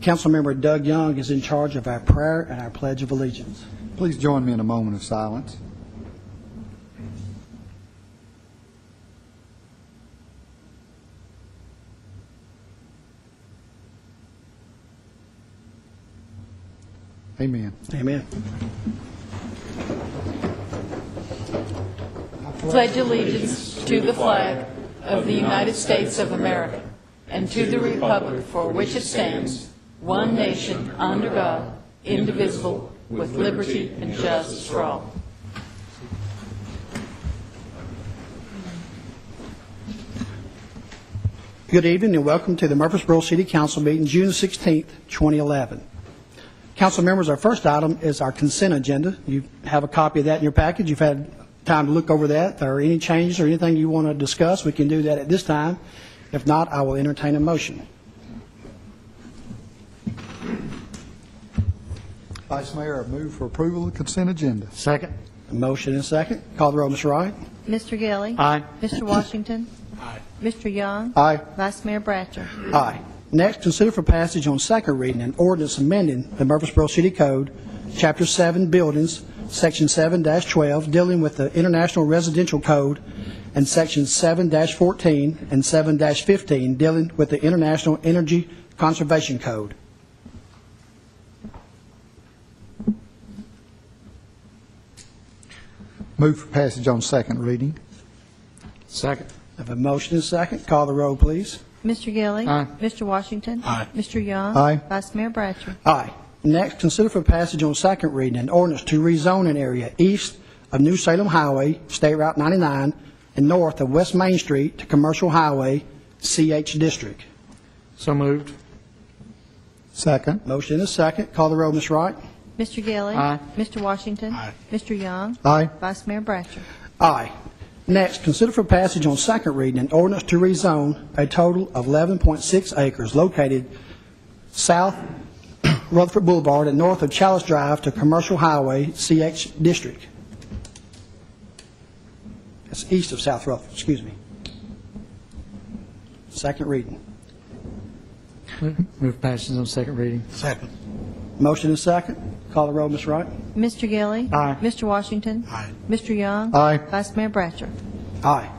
Councilmember Doug Young is in charge of our prayer and our Pledge of Allegiance. Please join me in a moment of silence. Amen. Amen. Pledge allegiance to the flag of the United States of America and to the republic for which it stands, one nation, under God, indivisible, with liberty and justice for all. Good evening and welcome to the Murfreesboro City Council meeting June 16th, 2011. Council members, our first item is our consent agenda. You have a copy of that in your package. You've had time to look over that. If there are any changes or anything you want to discuss, we can do that at this time. If not, I will entertain a motion. Vice Mayor, I move for approval of the consent agenda. Second. A motion and a second. Call the roll, Mr. Wright. Mr. Gilly? Aye. Mr. Washington? Aye. Mr. Young? Aye. Vice Mayor Bratcher? Aye. Next, consider for passage on second reading an ordinance amending the Murfreesboro City Code, Chapter 7, Buildings, Section 7-12, dealing with the International Residential Code, and Section 7-14 and 7-15, dealing with the International Energy Conservation Code. Move for passage on second reading. Second. I have a motion and a second. Call the roll, please. Mr. Gilly? Aye. Mr. Washington? Aye. Mr. Young? Aye. Vice Mayor Bratcher? Aye. Next, consider for passage on second reading an ordinance to rezone an area east of New Salem Highway, State Route 99, and north of West Main Street to Commercial Highway, CH District. So moved. Second. Motion and a second. Call the roll, Ms. Wright. Mr. Gilly? Aye. Mr. Washington? Aye. Mr. Young? Aye. Vice Mayor Bratcher? Aye. Next, consider for passage on second reading an ordinance to rezone a total of 11.6 acres located south Rutherford Boulevard and north of Chalice Drive to Commercial Highway, CH District. That's east of South Rutherford, excuse me. Second reading. Move passage on second reading. Second. Motion and second. Call the roll, Ms. Wright. Mr. Gilly? Aye. Mr. Washington? Aye. Mr. Young? Aye. Vice Mayor Bratcher? Aye.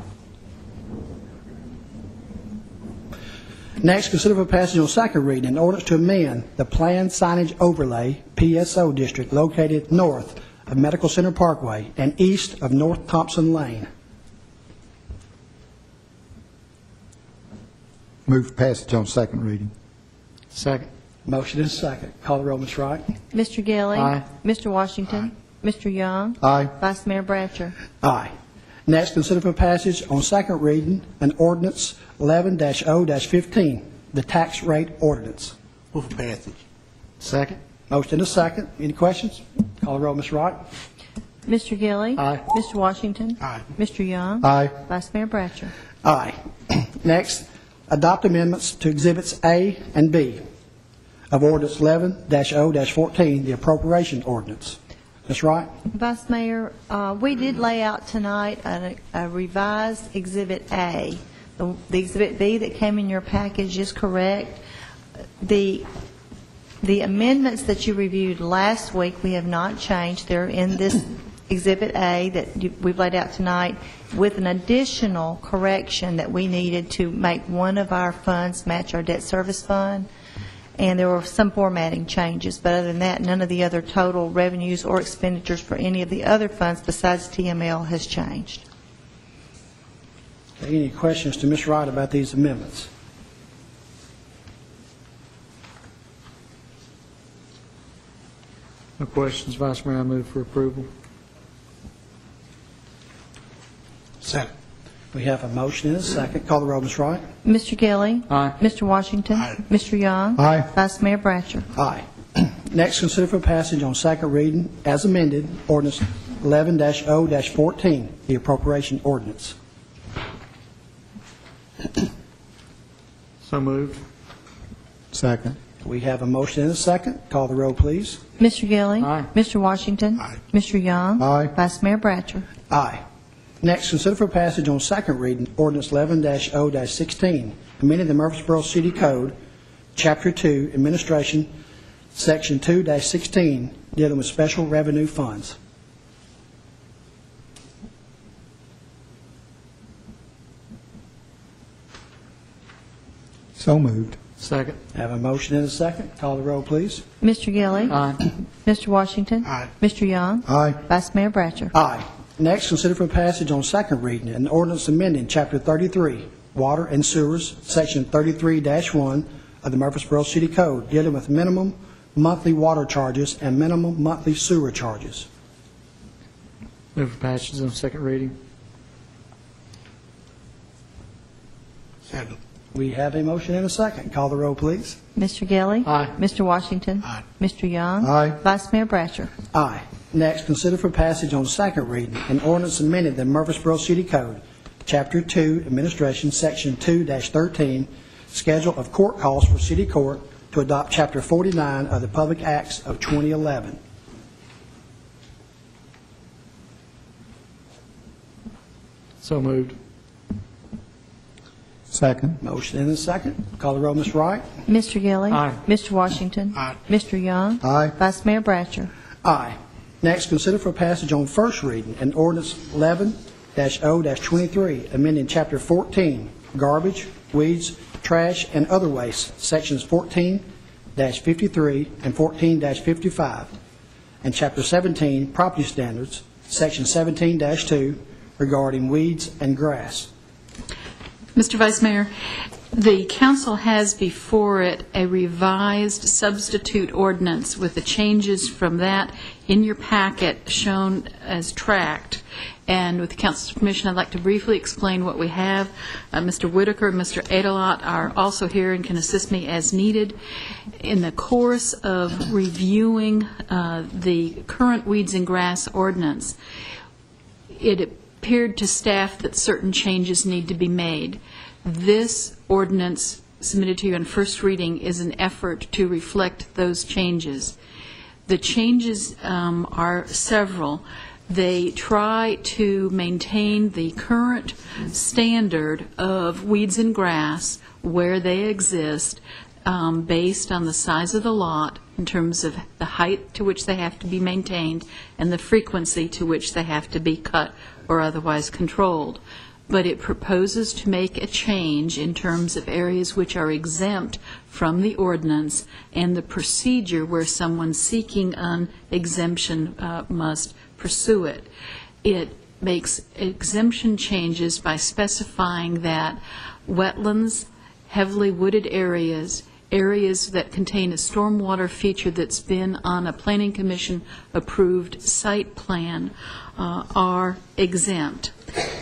Next, consider for passage on second reading an ordinance to amend the planned signage overlay PSO district located north of Medical Center Parkway and east of North Thompson Lane. Move for passage on second reading. Second. Motion is second. Call the roll, Ms. Wright. Mr. Gilly? Aye. Mr. Washington? Mr. Young? Aye. Vice Mayor Bratcher? Aye. Next, consider for passage on second reading an ordinance 11-0-15, the tax rate ordinance. Move for passage. Second. Motion is second. Any questions? Call the roll, Ms. Wright. Mr. Gilly? Aye. Mr. Washington? Aye. Mr. Young? Aye. Vice Mayor Bratcher? Aye. Next, adopt amendments to Exhibits A and B of Ordinance 11-0-14, the Appropriation Ordinance. Ms. Wright? Vice Mayor, we did lay out tonight a revised Exhibit A. The Exhibit B that came in your package is correct. The amendments that you reviewed last week, we have not changed. They're in this Exhibit A that we've laid out tonight with an additional correction that we needed to make one of our funds match our debt service fund. And there were some formatting changes, but other than that, none of the other total revenues or expenditures for any of the other funds besides TML has changed. Any questions to Ms. Wright about these amendments? No questions, Vice Mayor. I move for approval. Second. We have a motion and a second. Call the roll, Ms. Wright. Mr. Gilly? Aye. Mr. Washington? Aye. Mr. Young? Aye. Vice Mayor Bratcher? Aye. Next, consider for passage on second reading, as amended, Ordinance 11-0-14, the Appropriation Ordinance. So moved. Second. We have a motion and a second. Call the roll, please. Mr. Gilly? Aye. Mr. Washington? Aye. Mr. Young? Aye. Vice Mayor Bratcher? Aye. Next, consider for passage on second reading, Ordinance 11-0-16, amending the Murfreesboro City Code, Chapter 2, Administration, Section 2-16, dealing with special revenue funds. So moved. Second. Have a motion and a second. Call the roll, please. Mr. Gilly. Aye. Mr. Washington. Aye. Mr. Young. Aye. Vice Mayor Bratcher. Aye. Next, consider for passage on second reading an ordinance amending Chapter 33, Water and Sewers, Section 33-1 of the Murfreesboro City Code, dealing with minimum monthly water charges and minimum monthly sewer charges. Move for passage on second reading. Second. We have a motion and a second. Call the roll, please. Mr. Gilly. Aye. Mr. Washington. Aye. Mr. Young. Aye. Vice Mayor Bratcher. Aye. Next, consider for passage on second reading an ordinance amending the Murfreesboro City Code, Chapter 2, Administration, Section 2-13, Schedule of Court Calls for City Court, to adopt Chapter 49 of the Public Acts of 2011. So moved. Second. Motion and a second. Call the roll, Ms. Wright. Mr. Gilly. Aye. Mr. Washington. Aye. Mr. Young. Aye. Vice Mayor Bratcher. Aye. Next, consider for passage on first reading an ordinance 11-0-23, amending Chapter 14, Garbage, Weeds, Trash, and Other Waste, Sections 14-53 and 14-55, and Chapter 17, Property Standards, Section 17-2, regarding weeds and grass. Mr. Vice Mayor, the council has before it a revised substitute ordinance with the changes from that in your packet shown as tracked. And with the council's permission, I'd like to briefly explain what we have. Mr. Whitaker and Mr. Adelot are also here and can assist me as needed. In the course of reviewing the current weeds and grass ordinance, it appeared to staff that certain changes need to be made. This ordinance submitted to you on first reading is an effort to reflect those changes. The changes are several. They try to maintain the current standard of weeds and grass where they exist, based on the size of the lot in terms of the height to which they have to be maintained and the frequency to which they have to be cut or otherwise controlled. But it proposes to make a change in terms of areas which are exempt from the ordinance and the procedure where someone seeking an exemption must pursue it. It makes exemption changes by specifying that wetlands, heavily wooded areas, areas that contain a stormwater feature that's been on a Planning Commission approved site plan are exempt.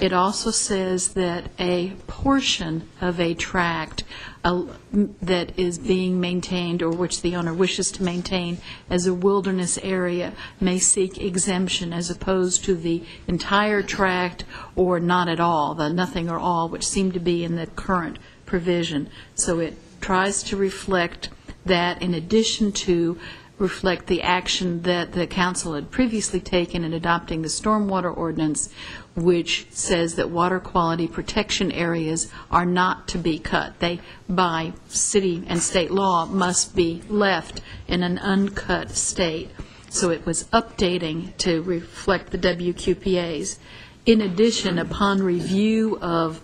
It also says that a portion of a tract that is being maintained or which the owner wishes to maintain as a wilderness area may seek exemption as opposed to the entire tract or not at all, the nothing or all, which seem to be in the current provision. So it tries to reflect that in addition to reflect the action that the council had previously taken in adopting the stormwater ordinance, which says that water quality protection areas are not to be cut. They, by city and state law, must be left in an uncut state. So it was updating to reflect the WQPAs. In addition, upon review of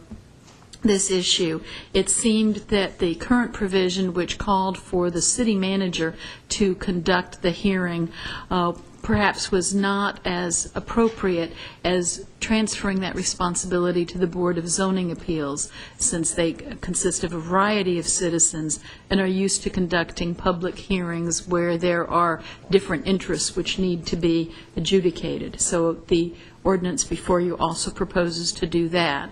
this issue, it seemed that the current provision which called for the city manager to conduct the hearing perhaps was not as appropriate as transferring that responsibility to the Board of Zoning Appeals, since they consist of a variety of citizens and are used to conducting public hearings where there are different interests which need to be adjudicated. So the ordinance before you also proposes to do that,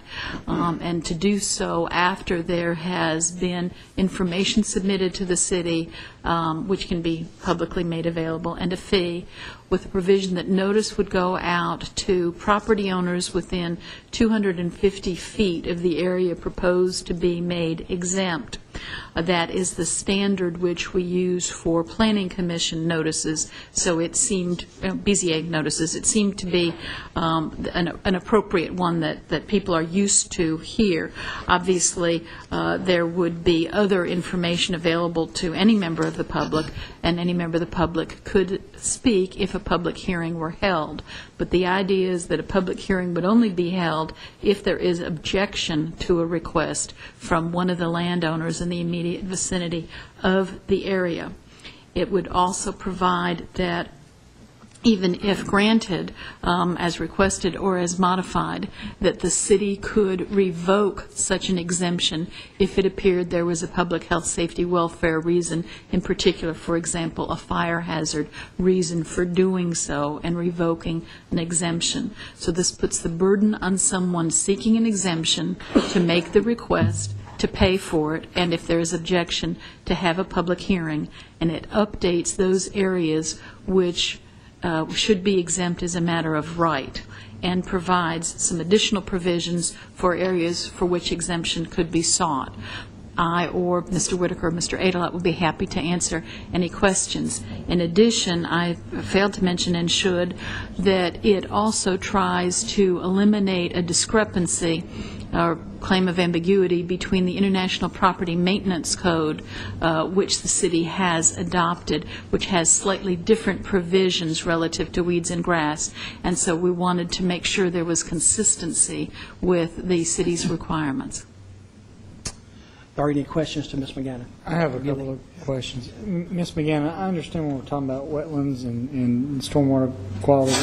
and to do so after there has been information submitted to the city, which can be publicly made available, and a fee, with a provision that notice would go out to property owners within 250 feet of the area proposed to be made exempt. That is the standard which we use for Planning Commission notices, so it seemed, BZA notices, it seemed to be an appropriate one that people are used to here. Obviously, there would be other information available to any member of the public, and any member of the public could speak if a public hearing were held. But the idea is that a public hearing would only be held if there is objection to a request from one of the landowners in the immediate vicinity of the area. It would also provide that even if granted, as requested or as modified, that the city could revoke such an exemption if it appeared there was a public health, safety, welfare reason, in particular, for example, a fire hazard reason for doing so and revoking an exemption. So this puts the burden on someone seeking an exemption to make the request, to pay for it, and if there is objection, to have a public hearing, and it updates those areas which should be exempt as a matter of right, and provides some additional provisions for areas for which exemption could be sought. I or Mr. Whitaker or Mr. Adelot would be happy to answer any questions. In addition, I failed to mention and should that it also tries to eliminate a discrepancy or claim of ambiguity between the International Property Maintenance Code, which the city has adopted, which has slightly different provisions relative to weeds and grass, and so we wanted to make sure there was consistency with the city's requirements. Are any questions to Ms. McGannon? I have a couple of questions. Ms. McGann, I understand when we're talking about wetlands and stormwater quality.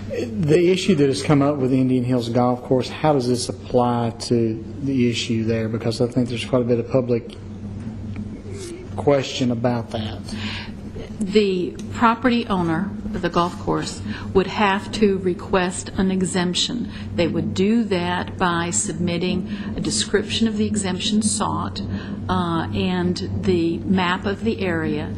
The issue that has come up with Indian Hills Golf Course, how does this apply to the issue there? Because I think there's quite a bit of public question about that. The property owner of the golf course would have to request an exemption. They would do that by submitting a description of the exemption sought and the map of the area,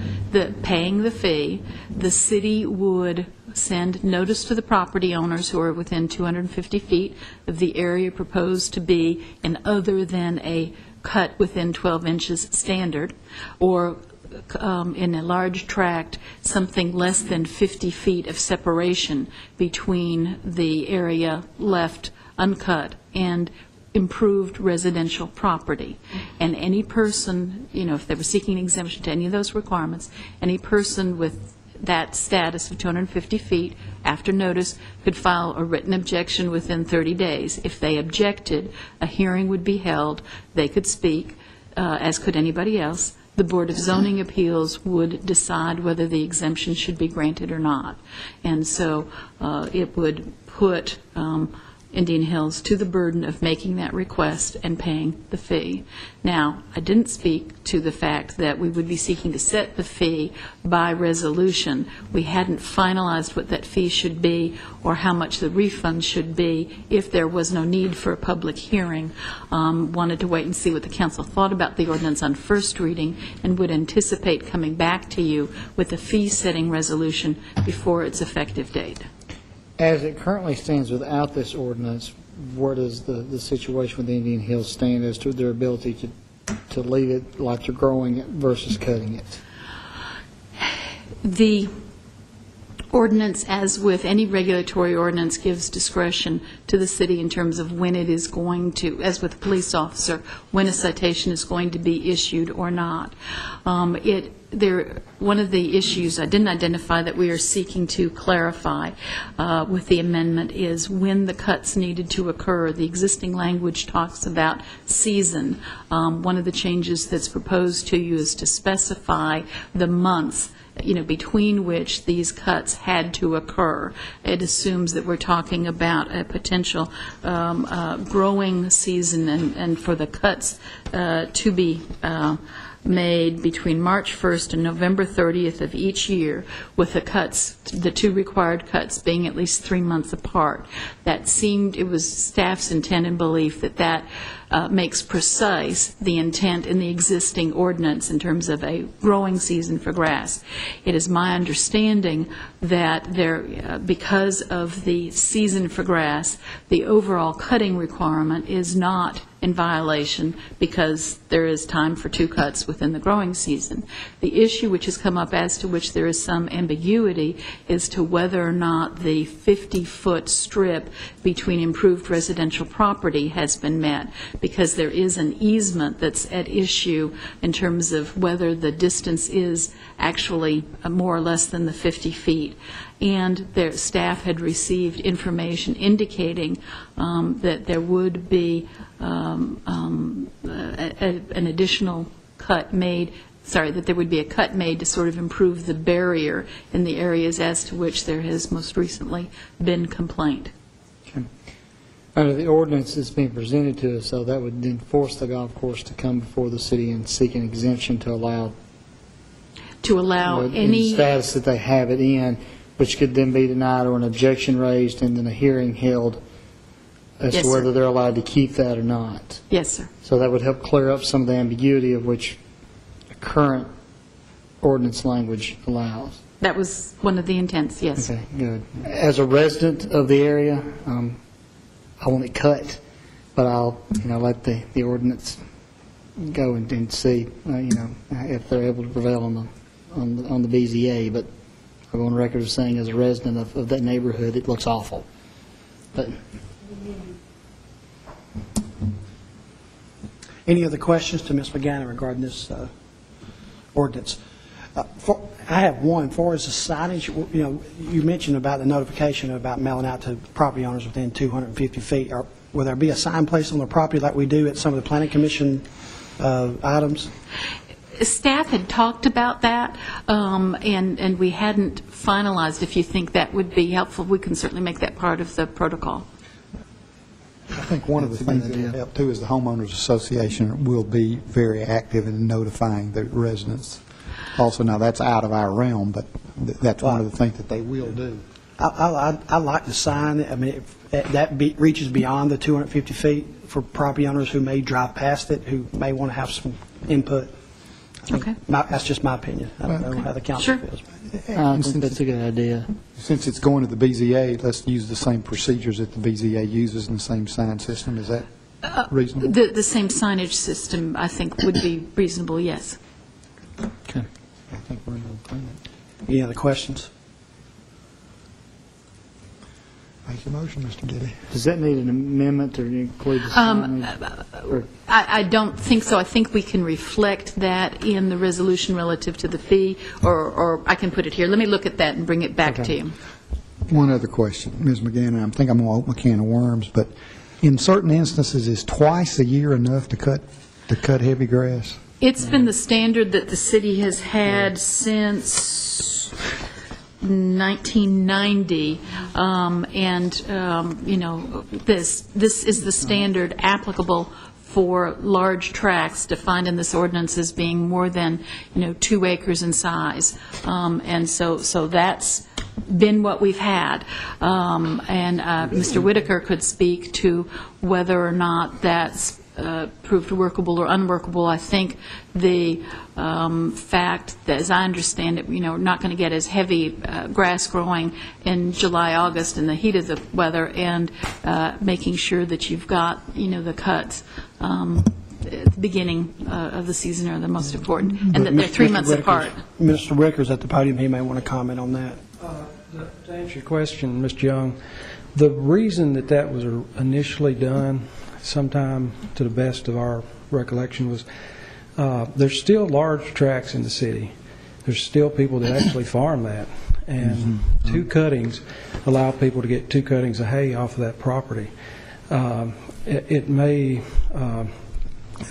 paying the fee. The city would send notice to the property owners who are within 250 feet of the area proposed to be in other than a cut within 12 inches standard, or in a large tract, something less than 50 feet of separation between the area left uncut and improved residential property. And any person, if they were seeking an exemption to any of those requirements, any person with that status of 250 feet after notice could file a written objection within 30 days. If they objected, a hearing would be held. They could speak, as could anybody else. The Board of Zoning Appeals would decide whether the exemption should be granted or not. And so it would put Indian Hills to the burden of making that request and paying the fee. Now, I didn't speak to the fact that we would be seeking to set the fee by resolution. We hadn't finalized what that fee should be or how much the refund should be if there was no need for a public hearing. Wanted to wait and see what the council thought about the ordinance on first reading and would anticipate coming back to you with a fee-setting resolution before its effective date. As it currently stands without this ordinance, where does the situation with Indian Hills stand as to their ability to leave it like they're growing it versus cutting it? The ordinance, as with any regulatory ordinance, gives discretion to the city in terms of when it is going to, as with a police officer, when a citation is going to be issued or not. One of the issues I didn't identify that we are seeking to clarify with the amendment is when the cuts needed to occur. The existing language talks about season. One of the changes that's proposed to you is to specify the months between which these cuts had to occur. It assumes that we're talking about a potential growing season and for the cuts to be made between March 1st and November 30th of each year, with the two required cuts being at least 3 months apart. It was staff's intent and belief that makes precise the intent in the existing ordinance in terms of a growing season for grass. It is my understanding that because of the season for grass, the overall cutting requirement is not in violation because there is time for 2 cuts within the growing season. The issue which has come up, as to which there is some ambiguity, is to whether or not the 50-foot strip between improved residential property has been met, because there is an easement that's at issue in terms of whether the distance is actually more or less than the 50 feet. And their staff had received information indicating that there would be an additional cut made, that there would be a cut made to sort of improve the barrier in the areas as to which there has most recently been complaint. Okay. Under the ordinance that's being presented to us, so that would then force the golf course to come before the city and seek an exemption to allow Any status that they have it in, which could then be denied or an objection raised and then a hearing held as Yes, to whether sir. they're allowed to keep that or not. Yes, sir. So that would help clear up some of the ambiguity of which the current ordinance language allows. That was one of the intents, yes. Okay, good. As a resident of the area, I want it cut, but I'll let the ordinance go and see if they're able to prevail on the BZA. But I go on record as saying, as a resident of that neighborhood, it looks awful. But Any other questions to Ms. McGannon regarding this ordinance? I have one. For as the signage, you mentioned about the notification about mailing out to property owners within 250 feet. Will there be a sign placed on the property like we do at some of the Planning Commission items? Staff had talked about that, and we hadn't finalized. If you think that would be helpful, we can certainly make that part of the protocol. I think one of the things that will help, too, is the homeowners association will be very active in notifying the residents. Also, now, that's out of our realm, but that's one of the things that they will do. I like the sign. I mean, if that reaches beyond the 250 feet for property owners who may drive past it, who may want to have some input. Okay. That's just my opinion. I don't know how the council Sure. feels. I think that's a good idea. Since it's going to the BZA, let's use the same procedures that the BZA uses and the same sign system. Is that reasonable? The same signage system, I think, would be reasonable, yes. Okay. I think we're in agreement. Any other questions? Make your motion, Mr. Giddy. Does that need an amendment to include the signage? I don't think so. I think we can reflect that in the resolution relative to the fee, or I can put it here. Let me look at that and bring it back to you. One other question, Ms. McGann. I think I'm going to open a can of worms, but in certain instances, is twice a year enough to cut heavy grass? It's been the standard that the city has had since 1990, this is the standard applicable for large tracts defined in this ordinance as being more than 2 acres in size, and so that's been what we've had, and Mr. Whitaker could speak to whether or not that's proved workable or unworkable. I think the fact that, as I understand it, we're not going to get as heavy grass growing in July, August in the heat of the weather, and making sure that you've got, the cuts at the beginning of the season are the most important, and that they're 3 months apart. Mr. Wicker's at the podium. He may want to comment on that. To answer your question, Mr. Young, the reason that was initially done sometime, to the best of our recollection, was there's still large tracts in the city. There's still people that actually farm that, and 2 cuttings allow people to get 2 cuttings of hay off of that property. It may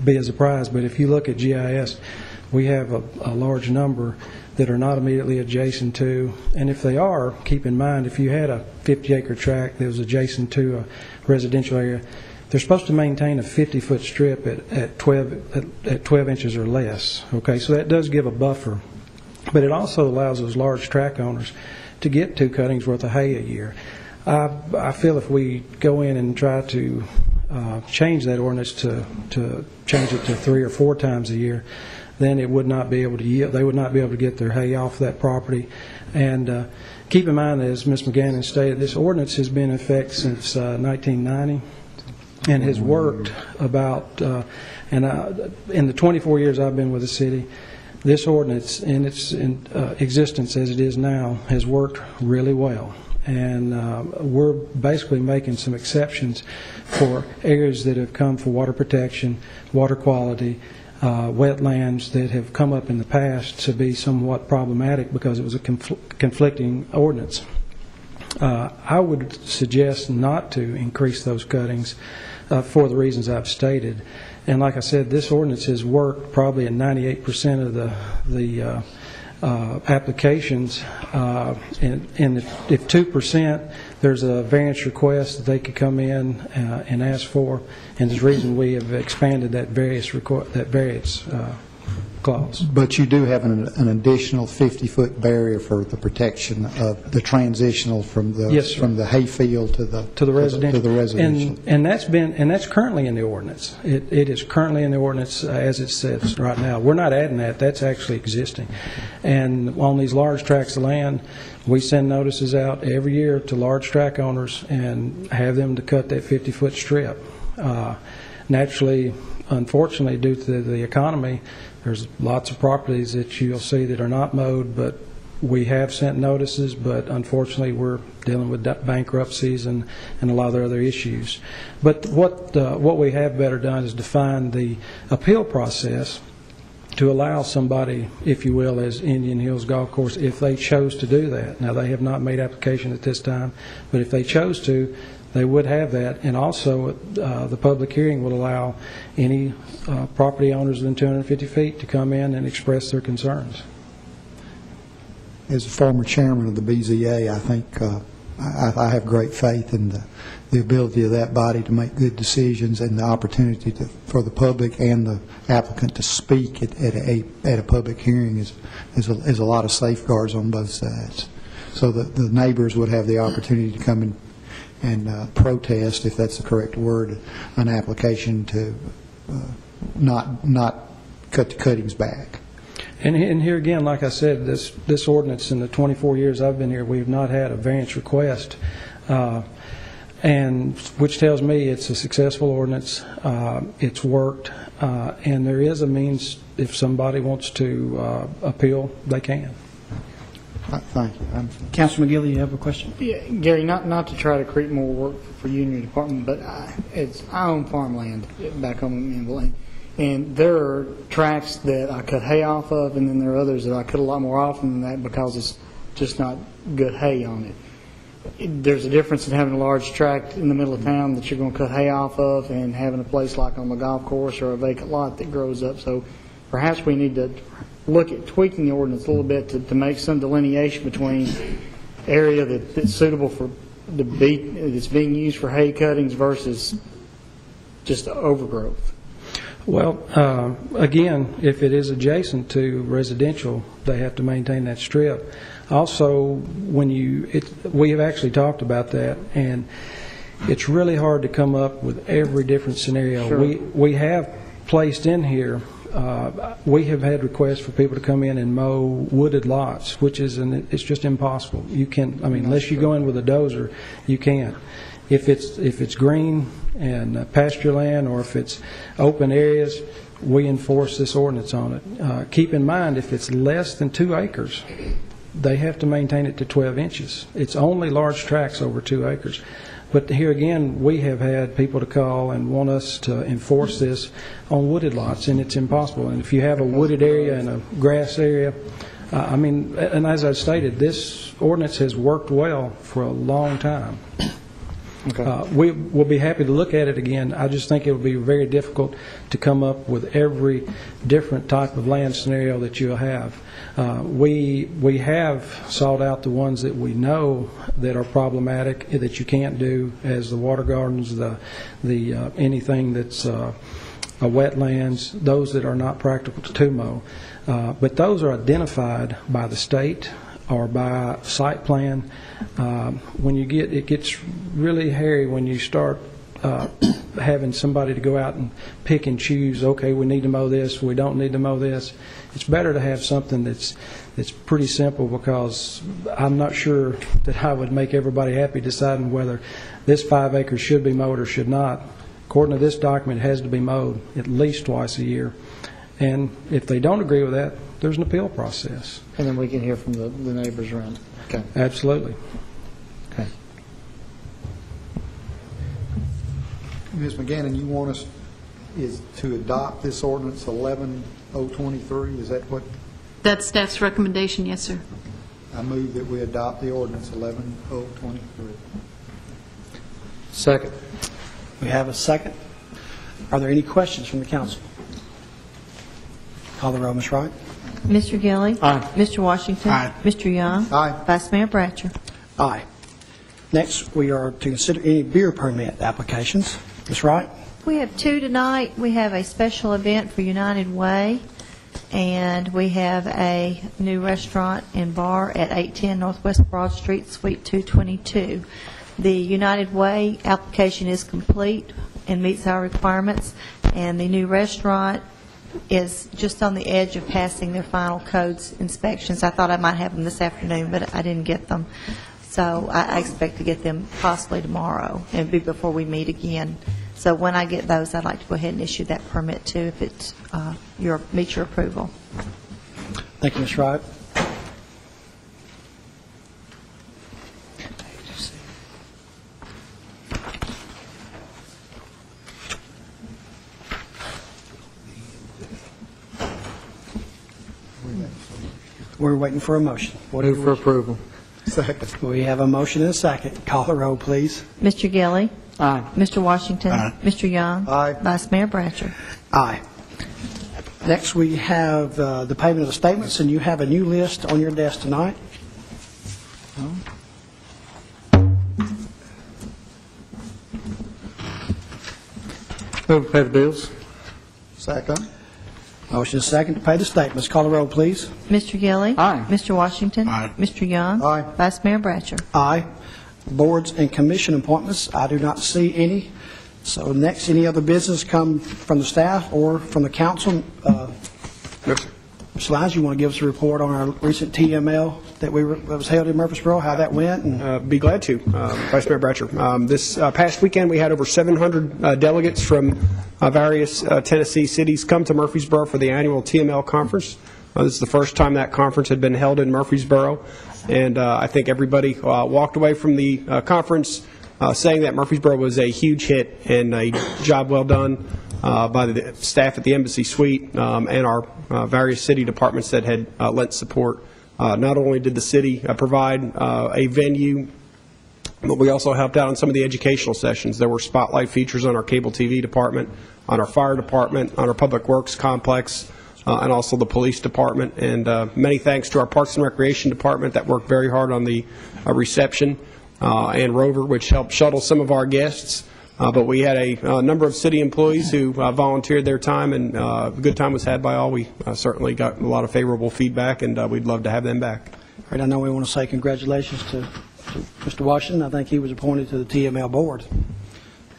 be a surprise, but if you look at GIS, we have a large number that are not immediately adjacent to, and if they are, keep in mind, if you had a 50-acre tract that was adjacent to a residential area, they're supposed to maintain a 50-foot strip at 12 inches or less. Okay, so that does give a buffer, but it also allows those large tract owners to get 2 cuttings worth of hay a year. I feel if we go in and try to change that ordinance to change it to 3 or 4 times a year, then it would not be able to yield. They would not be able to get their hay off that property. And keep in mind, as Ms. McGannon stated, this ordinance has been in effect since 1990. and has worked about, in the 24 years I've been with the city, this ordinance in its existence as it is now has worked really well. And we're basically making some exceptions for areas that have come for water protection, water quality, wetlands that have come up in the past to be somewhat problematic because it was a conflicting ordinance. I would suggest not to increase those cuttings for the reasons I've stated. And like I said, this ordinance has worked probably at 98% of the applications. And if 2%, there's a variance request that they could come in and ask for. And there's a reason we have expanded that variance clause. But you do have an additional 50-foot barrier for the protection of the transitional from the Yes, sir. from the hayfield to the residential. To the residential. And that's currently in the ordinance. It is currently in the ordinance as it says right now. We're not adding that. That's actually existing. And on these large tracts of land, we send notices out every year to large tract owners and have them to cut that 50-foot strip. Naturally, unfortunately, due to the economy, there's lots of properties that you'll see that are not mowed, but we have sent notices, but unfortunately we're dealing with bankruptcies and a lot of other issues. But what we have better done is define the appeal process to allow somebody, if you will, as Indian Hills Golf Course, if they chose to do that. Now, they have not made application at this time, but if they chose to, they would have that. And also, the public hearing will allow any property owners within 250 feet to come in and express their concerns. As a former chairman of the BZA, I think I have great faith in the ability of that body to make good decisions and the opportunity for the public and the applicant to speak at a public hearing is a lot of safeguards on both sides. So the neighbors would have the opportunity to come and protest, if that's the correct word, an application to not cut the cuttings back. And here again, like I said, this ordinance in the 24 years I've been here, we have not had a variance request, and which tells me it's a successful ordinance. It's worked, and there is a means if somebody wants to appeal, they can. Thank you. Councilman McGilly, you have a question? Yeah, Gary, not to try to create more work for you and your department, but I own farmland back home in Blaine. And there are tracts that I cut hay off of, and then there are others that I cut a lot more often than that because it's just not good hay on it. There's a difference in having a large tract in the middle of town that you're going to cut hay off of and having a place like on the golf course or a vacant lot that grows up. So perhaps we need to look at tweaking the ordinance a little bit to make some delineation between area that's suitable for that's being used for hay cuttings versus just overgrowth. Well, again, if it is adjacent to residential, they have to maintain that strip. Also, we have actually talked about that, and it's really hard to come up with every different scenario. Sure. We have placed in here, we have had requests for people to come in and mow wooded lots, which it's just impossible. You can't, unless you go in with a dozer, you can't. If it's green and pasture land, or if it's open areas, we enforce this ordinance on it. Keep in mind, if it's less than 2 acres, they have to maintain it to 12 inches. It's only large tracts over 2 acres. But here again, we have had people to call and want us to enforce this on wooded lots, and it's impossible. And if you have a wooded area and a grass area, and as I stated, this ordinance has worked well for a long time. Okay. We will be happy to look at it again. I just think it would be very difficult to come up with every different type of land scenario that you'll have. We have sought out the ones that we know that are problematic, that you can't do, as the water gardens, the anything that's wetlands, those that are not practical to mow. But those are identified by the state or by site plan. It gets really hairy when you start having somebody to go out and pick and choose, okay, we need to mow this, we don't need to mow this. It's better to have something that's pretty simple, because I'm not sure that I would make everybody happy deciding whether this 5 acres should be mowed or should not. Of according to this document, it has to be mowed at least twice a year. And if they don't agree with that, there's an appeal process. And then we can hear from the neighbors around. Okay. Absolutely. Okay. Ms. McGannon, you want us is to adopt this ordinance 11023? Is that what? That's staff's recommendation, yes, sir. I move that we adopt the ordinance 11023. Second. We have a second. Are there any questions from the council? Call the roll, Ms. Wright. Mr. Gilly. Aye. Mr. Washington. Aye. Mr. Young. Aye. Vice Mayor Bratcher. Aye. Next, we are to consider any beer permit applications. Ms. Wright? We have two tonight. We have a special event for United Way, and we have a new restaurant and bar at 810 Northwest Broad Street, Suite 222. The United Way application is complete and meets our requirements, and the new restaurant is just on the edge of passing their final codes inspections. I thought I might have them this afternoon, but I didn't get them. So I expect to get them possibly tomorrow, and it'll be before we meet again. So when I get those, I'd like to go ahead and issue that permit too, if it meets your approval. Thank you, Ms. Wright. We're waiting for a motion. Move for approval. Second. We have a motion and a second. Call the roll, please. Mr. Gilly. Aye. Mr. Washington. Aye. Mr. Young. Aye. Vice Mayor Bratcher. Aye. Next, we have the payment of the statements, and you have a new list on your desk tonight. Move to pay the bills. Second. Motion is second to pay the statements. Call the roll, please. Mr. Gilly. Aye. Mr. Washington. Aye. Mr. Young. Aye. Vice Mayor Bratcher. Aye. Boards and commission appointments, I do not see any. So next, any other business come from the staff or from the council? Mr. Lyons, you want to give us a report on our recent TML that was held in Murfreesboro, how that went? And Be glad to, Vice Mayor Bratcher. This past weekend, we had over 700 delegates from various Tennessee cities come to Murfreesboro for the annual TML conference. This is the first time that conference had been held in Murfreesboro, and I think everybody walked away from the conference saying that Murfreesboro was a huge hit and a job well done by the staff at the Embassy Suite and our various city departments that had lent support. Not only did the city provide a venue, but we also helped out on some of the educational sessions. There were spotlight features on our cable TV department, on our fire department, on our public works complex, and also the police department. And many thanks to our Parks and Recreation department that worked very hard on the reception, and Rover, which helped shuttle some of our guests. But we had a number of city employees who volunteered their time, and a good time was had by all. We certainly got a lot of favorable feedback, and we'd love to have them back. all right, I know we want to say congratulations to Mr. Washington. I think he was appointed to the TML board.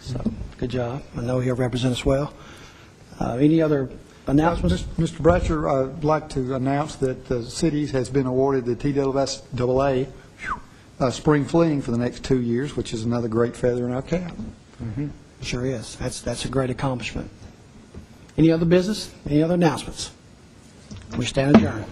So, good job. I know he'll represent us well. Any other announcements? Mr. Bratcher, I'd like to announce that the city has been awarded the TWSAA spring fleeing for the next 2 years, which is another great feather in our cap. Sure is. That's a great accomplishment. Any other business? Any other announcements? We stand adjourned.